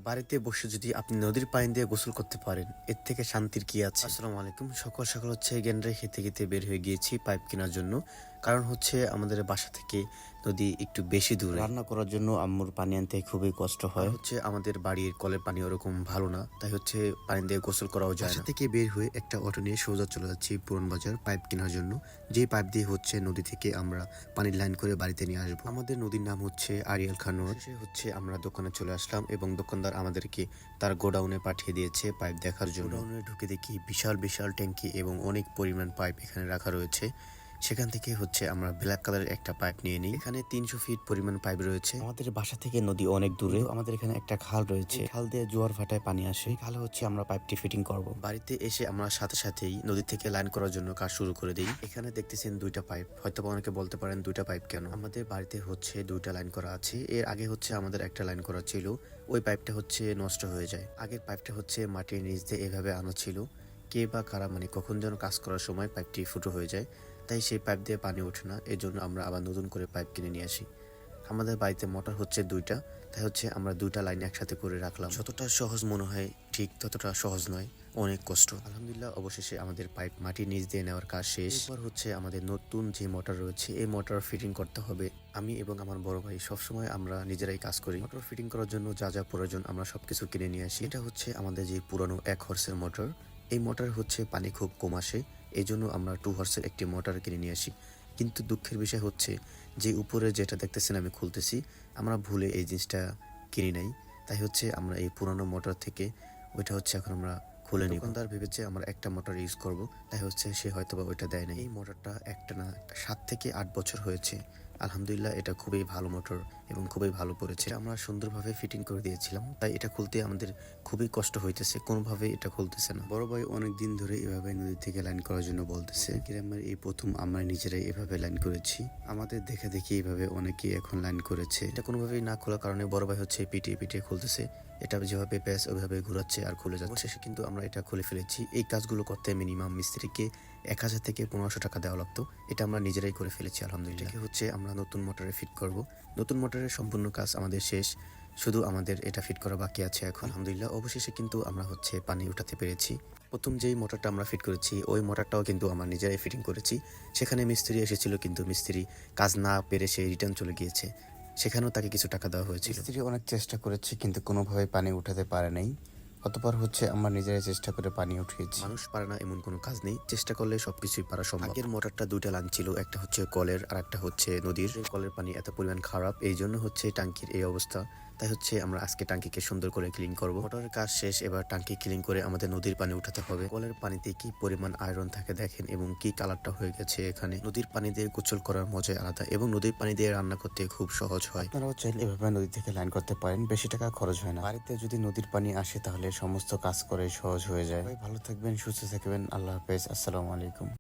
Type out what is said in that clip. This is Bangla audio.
বাড়িতে বসে যদি আপনি নদীর পানি দিয়ে গোসল করতে পারেন, এর থেকে শান্তির কি আছে? আসসালামু আলাইকুম। সকাল সকাল হচ্ছে জ্ঞানরে খেতে খেতে বের হয়ে গিয়েছি পাইপ কেনার জন্য। কারণ হচ্ছে আমাদের বাসা থেকে নদী একটু বেশি দূরে। রান্না করার জন্য আম্মুর পানি আনতে খুবই কষ্ট হয়। হচ্ছে আমাদের বাড়ির কলের পানি ওরকম ভালো না, তাই হচ্ছে পানি দিয়ে গোসল করাও যায় না। বাসা থেকে বের হয়ে একটা অটো নিয়ে সোজা চলে যাচ্ছি পুরান বাজার পাইপ কেনার জন্য। যে পাইপ দিয়ে হচ্ছে নদী থেকে আমরা পানির লাইন করে বাড়িতে নিয়ে আসবো। আমাদের নদীর নাম হচ্ছে আরিয়াল খান নদ। হচ্ছে আমরা দোকানে চলে আসলাম এবং দোকানদার আমাদেরকে তার গোডাউনে পাঠিয়ে দিয়েছে পাইপ দেখার জন্য। গোডাউনে ঢুকে দেখি বিশাল বিশাল ট্যাঙ্কি এবং অনেক পরিমাণ পাইপ এখানে রাখা রয়েছে। সেখান থেকে হচ্ছে আমরা ব্ল্যাক কালারের একটা পাইপ নিয়ে নিই। এখানে 300 ফিট পরিমাণ পাইপ রয়েছে। আমাদের বাসা থেকে নদী অনেক দূরে। আমাদের এখানে একটা খাল রয়েছে, খাল দিয়ে জোয়ার ভাটায় পানি আসে। খালে হচ্ছে আমরা পাইপটি ফিটিং করব। বাড়িতে এসে আমরা সাথে সাথেই নদী থেকে লাইন করার জন্য কাজ শুরু করে দিই। এখানে দেখতেছেন দুইটা পাইপ, হয়তো অনেকে বলতে পারেন দুইটা পাইপ কেন। আমাদের বাড়িতে হচ্ছে দুইটা লাইন করা আছে। এর আগে হচ্ছে আমাদের একটা লাইন করা ছিল, ওই পাইপটা হচ্ছে নষ্ট হয়ে যায়। আগের পাইপটা হচ্ছে মাটির নিচ দিয়ে এভাবে আনা ছিল। কে বা কারা মানে কখন যেন কাজ করার সময় পাইপটি ফুটো হয়ে যায়, তাই সেই পাইপ দিয়ে পানি ওঠে না। এর জন্য আমরা আবার নতুন করে পাইপ কিনে নিয়ে আসি। আমাদের বাড়িতে মোটর হচ্ছে দুইটা, তাই হচ্ছে আমরা দুইটা লাইন একসাথে করে রাখলাম। যতটা সহজ মনে হয় ঠিক ততটা সহজ নয়, অনেক কষ্ট। আলহামদুলিল্লাহ অবশেষে আমাদের পাইপ মাটির নিচ দিয়ে নেওয়ার কাজ শেষ। এরপর হচ্ছে আমাদের নতুন যে মোটর রয়েছে এই মোটর ফিটিং করতে হবে। আমি এবং আমার বড় ভাই সবসময় আমরা নিজেরাই কাজ করি। মোটর ফিটিং করার জন্য যা যা প্রয়োজন আমরা সবকিছু কিনে নিয়ে আসি। এটা হচ্ছে আমাদের যে পুরানো 1 হর্সের মোটর। এই মোটর হচ্ছে পানি খুব কম আসে, এই জন্য আমরা 2 হর্সের একটি মোটর কিনে নিয়ে আসি। কিন্তু দুঃখের বিষয় হচ্ছে যে উপরে যেটা দেখতেছেন আমি খুলতেছি, আমরা ভুলে এই জিনিসটা কিনি নাই। তাই হচ্ছে আমরা এই পুরানো মোটর থেকে ওইটা হচ্ছে এখন আমরা খুলে নিই। দোকানদার ভেবেছে আমরা একটা মোটর ইউজ করব, তাই হচ্ছে সে হয়তোবা ওইটা দেয় না। এই মোটরটা একটা না 7 থেকে 8 বছর হয়েছে। আলহামদুলিল্লাহ এটা খুবই ভালো মোটর এবং খুবই ভালো পড়েছে। আমরা সুন্দরভাবে ফিটিং করে দিয়েছিলাম, তাই এটা খুলতে আমাদের খুবই কষ্ট হইতেছে, কোনোভাবে এটা খুলতেছে না। বড় ভাই অনেক দিন ধরে এভাবে নদী থেকে লাইন করার জন্য বলতেছে। গ্রামের এই প্রথম আমরা নিজেরাই এভাবে লাইন করেছি। আমাদের দেখে দেখে এভাবে অনেকেই এখন লাইন করেছে। এটা কোনোভাবেই না খোলার কারণে বড় ভাই হচ্ছে পিটিয়ে পিটিয়ে খুলতেছে। এটা যেভাবে প্যাচ ওইভাবে ঘুরাচ্ছে আর খুলে যাচ্ছে। শেষে কিন্তু আমরা এটা খুলে ফেলেছি। এই কাজগুলো করতে মিনিমাম মিস্ত্রিকে 1000 থেকে 1500 টাকা দেওয়া লাগতো, এটা আমরা নিজেরাই করে ফেলেছি আলহামদুলিল্লাহ। এটাকে হচ্ছে আমরা নতুন মোটরে ফিট করব। নতুন মোটরের সম্পূর্ণ কাজ আমাদের শেষ, শুধু আমাদের এটা ফিট করা বাকি আছে এখন। আলহামদুলিল্লাহ অবশেষে কিন্তু আমরা হচ্ছে পানি উঠাতে পেরেছি। প্রথম যেই মোটরটা আমরা ফিট করেছি ওই মোটরটাও কিন্তু আমরা নিজেরাই ফিটিং করেছি। সেখানে মিস্ত্রি এসেছিল কিন্তু মিস্ত্রি কাজ না পেরে সে রিটার্ন চলে গিয়েছে। সেখানেও তাকে কিছু টাকা দেওয়া হয়েছিল। মিস্ত্রি অনেক চেষ্টা করেছে কিন্তু কোনোভাবে পানি উঠাতে পারে নাই। অতঃপর হচ্ছে আমরা নিজেরাই চেষ্টা করে পানি উঠিয়েছি। মানুষ পারে না এমন কোনো কাজ নেই, চেষ্টা করলে সবকিছুই পারা সম্ভব। আগের মোটরটা দুইটা লাইন ছিল, একটা হচ্ছে কলের আর একটা হচ্ছে নদীর। কলের পানি এত পরিমাণ খারাপ, এই জন্য হচ্ছে টাঙ্কির এই অবস্থা। তাই হচ্ছে আমরা আজকে টাঙ্কিকে সুন্দর করে ক্লিন করব। মোটরের কাজ শেষ, এবার টাঙ্কি ক্লিন করে আমাদের নদীর পানি উঠাতে হবে। কলের পানিতে কি পরিমাণ আয়রন থাকে দেখেন এবং কি কালারটা হয়ে গেছে এখানে। নদীর পানি দিয়ে গোসল করার মজাই আলাদা এবং নদীর পানি দিয়ে রান্না করতে খুব সহজ হয়। আপনারাও চাইলে এভাবে নদী থেকে লাইন করতে পারেন, বেশি টাকা খরচ হয় না। বাড়িতে যদি নদীর পানি আসে তাহলে সমস্ত কাজ করে সহজ হয়ে যায়। ভালো থাকবেন, সুস্থ থাকবেন, আল্লাহ হাফেজ, আসসালামু আলাইকুম।